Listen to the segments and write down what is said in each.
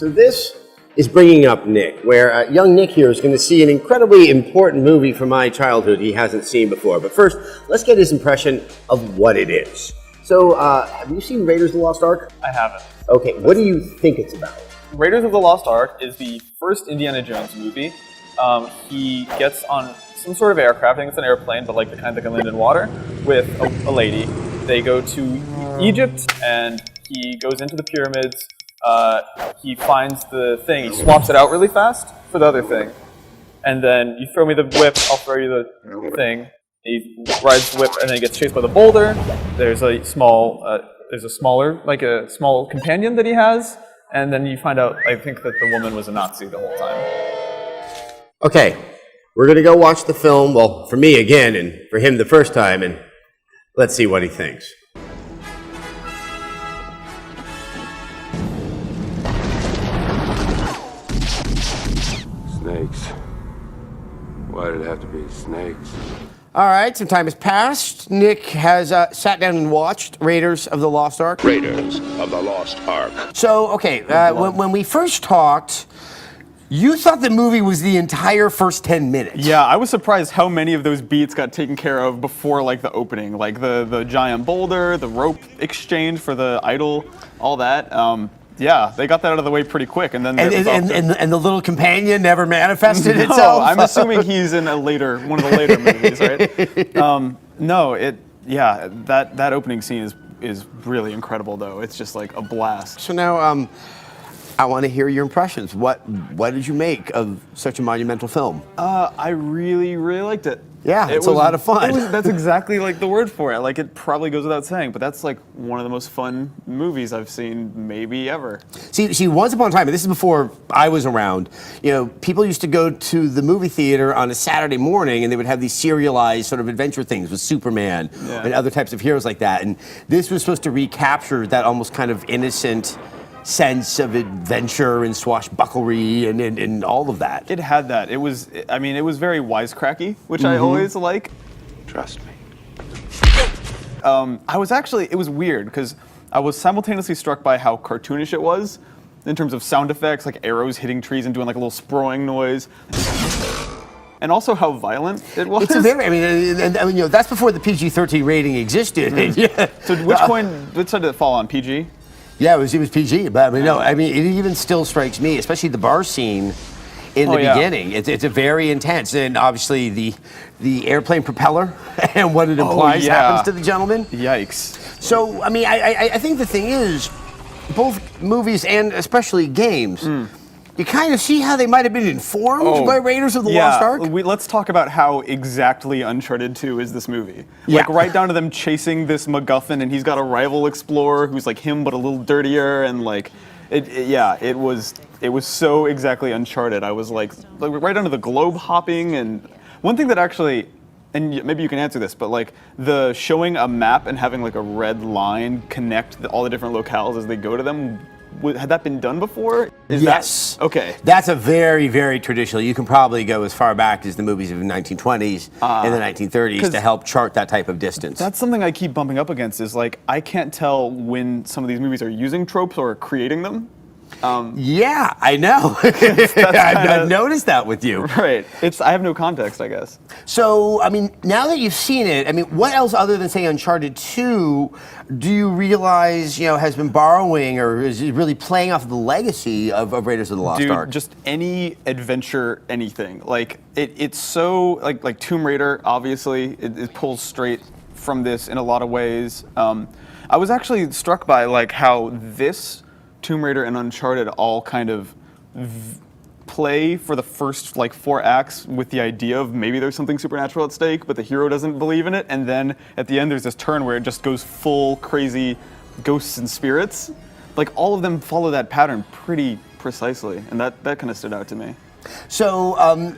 So this is bringing up Nick, where young Nick here is going to see an incredibly important movie from my childhood he hasn't seen before. But first, let's get his impression of what it is. So, have you seen Raiders of the Lost Ark? I haven't. Okay, what do you think it's about? Raiders of the Lost Ark is the first Indiana Jones movie. He gets on some sort of aircraft, I think it's an airplane, but like the kind that can land in water, with a lady. They go to Egypt, and he goes into the pyramids. He finds the thing, he swaps it out really fast for the other thing. And then you throw me the whip, I'll throw you the thing. He rides the whip and then he gets chased by the boulder. There's a small companion that he has. And then you find out, I think, that the woman was a Nazi the whole time. Okay, we're going to go watch the film, well, for me again, and for him the first time, and let's see what he thinks. Snakes. Why did it have to be snakes? All right, some time has passed. Nick has sat down and watched Raiders of the Lost Ark. Raiders of the Lost Ark. So, okay, when we first talked, you thought the movie was the entire first 10 minutes. Yeah, I was surprised how many of those beats got taken care of before, like, the opening. Like, the giant boulder, the rope exchange for the idol, all that. Yeah, they got that out of the way pretty quick, and then and the little companion never manifested no, itself. I'm assuming he's in one of the later movies, right? That opening scene is really incredible, though. It's just like a blast. So now, I want to hear your impressions. What did you make of such a monumental film? I really, really liked it. Yeah, it's a lot of fun. That's exactly like the word for it. Like, it probably goes without saying, but that's like one of the most fun movies I've seen maybe ever. See, once upon a time, and this is before I was around, people used to go to the movie theater on a Saturday morning and they would have these serialized sort of adventure things with Superman and other types of heroes like that. And this was supposed to recapture that almost kind of innocent sense of adventure and swashbucklery and all of that. It had that. It was very wisecracky, which I always like. Trust me. It was weird because I was simultaneously struck by how cartoonish it was in terms of sound effects, like arrows hitting trees and doing like a little sproing noise. And also how violent it was. It's a very, that's before the PG-13 rating existed. So which side did it fall on, PG? Yeah, it was PG, but it even still strikes me, especially the bar scene in the beginning. It's a very intense, and obviously the airplane propeller and what it implies happens to the gentleman. Yikes. So, I think the thing is, both movies and especially games, you kind of see how they might have been informed by Raiders of the Lost Ark. Let's talk about how exactly Uncharted 2 is this movie. Like, right down to them chasing this MacGuffin, and he's got a rival explorer who's like him but a little dirtier, and like, it was so exactly Uncharted. I was like right down to the globe hopping, and one thing that actually, and maybe you can answer this, but like the showing a map and having like a red line connect all the different locales as they go to them. Had that been done before? Yes. Okay. That's a very, very traditional. You can probably go as far back as the movies of the 1920s and the 1930s to help chart that type of distance. That's something I keep bumping up against is like, I can't tell when some of these movies are using tropes or creating them. Yeah, I know. I've noticed that with you. Right. I have no context, I guess. So, now that you've seen it, what else other than, say, Uncharted 2 do you realize, has been borrowing or is really playing off of the legacy of Raiders of the Lost Ark? Just any adventure, anything. Like, it's so, like Tomb Raider, obviously, it pulls straight from this in a lot of ways. I was actually struck by, like, how this Tomb Raider and Uncharted all kind of play for the first like 4 acts with the idea of maybe there's something supernatural at stake, but the hero doesn't believe in it, and then at the end there's this turn where it just goes full crazy ghosts and spirits. Like, all of them follow that pattern pretty precisely, and that kind of stood out to me. So,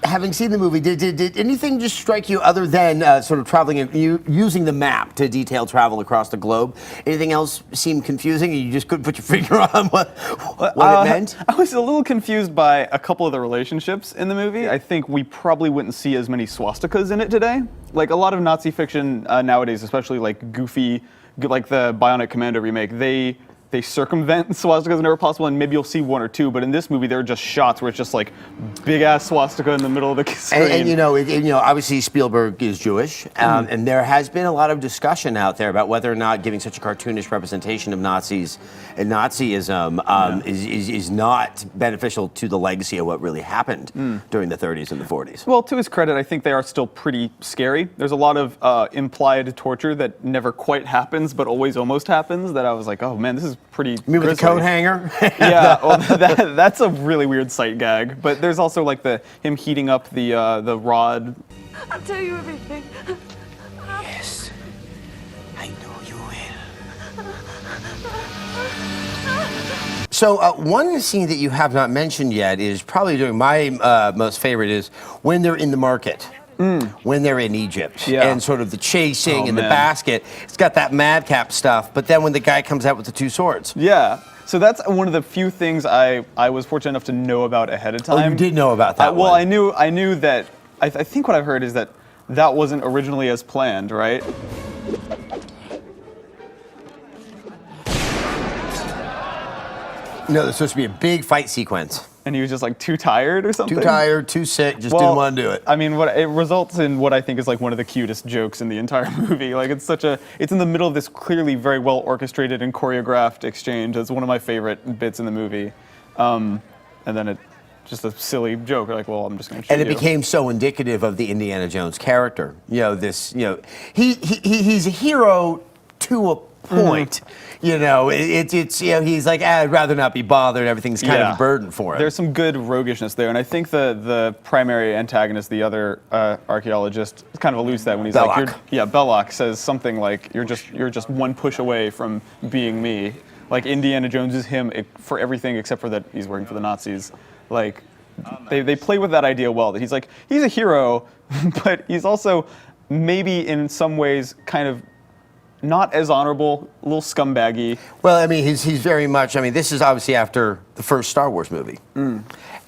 having seen the movie, did anything just strike you other than sort of traveling and using the map to detail travel across the globe? Anything else seem confusing and you just couldn't put your finger on what it meant? I was a little confused by a couple of the relationships in the movie. I think we probably wouldn't see as many swastikas in it today. Like, a lot of Nazi fiction nowadays, especially like goofy, like the Bionic Commando remake, they they circumvent swastikas whenever possible, and maybe you'll see one or two. But in this movie, there are just shots where it's just like big ass swastika in the middle of the screen. And obviously Spielberg is Jewish, and there has been a lot of discussion out there about whether or not giving such a cartoonish representation of Nazis and Nazism is not beneficial to the legacy of what really happened during the 30s and the 40s. Well, to his credit, I think they are still pretty scary. There's a lot of implied torture that never quite happens, but always almost happens. That I was like, oh man, this is pretty. You mean with the grisly. coat hanger? Yeah, well, that's a really weird sight gag. But there's also like him heating up the rod. I'll tell you everything. Yes, I know you will. So one scene that you have not mentioned yet is probably doing my most favorite is when they're in the market. When they're in Egypt and sort of the chasing and the basket. It's got that madcap stuff, but then when the guy comes out with the two swords. Yeah. So that's one of the few things I was fortunate enough to know about ahead of time. Oh, you did know about that Well, one. I knew that, I think what I've heard is that wasn't originally as planned, right? No, there's supposed to be a big fight sequence. And he was just like too tired or something? Too tired, too sick, just didn't want to do it. I mean, it results in what I think is like one of the cutest jokes in the entire movie. Like it's in the middle of this clearly very well orchestrated and choreographed exchange. It's one of my favorite bits in the movie. And then it just a silly joke. Like, well, I'm just going to shoot And it you. became so indicative of the Indiana Jones character. He's a hero to a point. He's like, I'd rather not be bothered. Everything's kind of a burden for him. There's some good roguishness there, and I think the primary antagonist, the other archaeologist, kind of alludes to that when he's Belloc. like, Belloc says something like, "You're just one push away from being me." Like Indiana Jones is him for everything except for that he's working for the Nazis. Like they play with that idea well. That he's a hero, but he's also maybe in some ways kind of not as honorable, a little scumbaggy. Well, I mean, he's very much. I mean, this is obviously after the first Star Wars movie,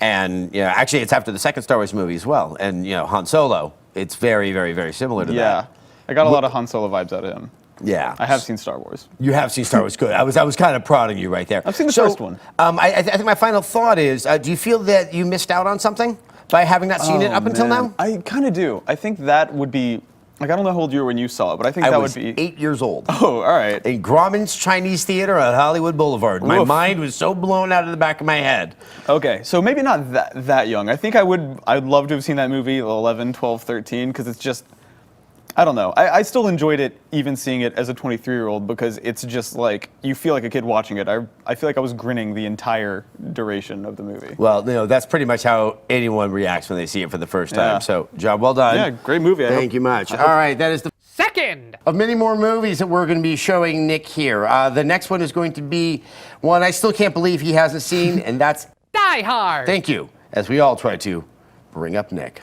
and actually, it's after the second Star Wars movie as well. And Han Solo, it's very, very, very similar to that. Yeah, I got a lot of Han Solo vibes out of him. Yeah, I have seen Star Wars. You have seen Star Wars. Good. I was kind of prodding you right there. I've seen the first one. I think my final thought is: do you feel that you missed out on something by having not seen it up until now? I kind of do. I think that would be. Like, I don't know how old you were when you saw it, but I think that was would be 8 years old. Oh, all right. In Grauman's Chinese Theater on Hollywood Boulevard. My Oof. mind was so blown out of the back of my head. Okay, so maybe not that young. I think I'd love to have seen that movie 11, 12, 13, because it's just, I don't know. I still enjoyed it even seeing it as a 23-year-old because it's just like, you feel like a kid watching it. I feel like I was grinning the entire duration of the movie. Well, that's pretty much how anyone reacts when they see it for the first time. Yeah. So, job well done. Yeah, great movie. Thank you much. All right, that is the Second of many more movies that we're going to be showing Nick here. The next one is going to be one I still can't believe he hasn't seen, and that's Die Hard. Thank you, as we all try to bring up Nick.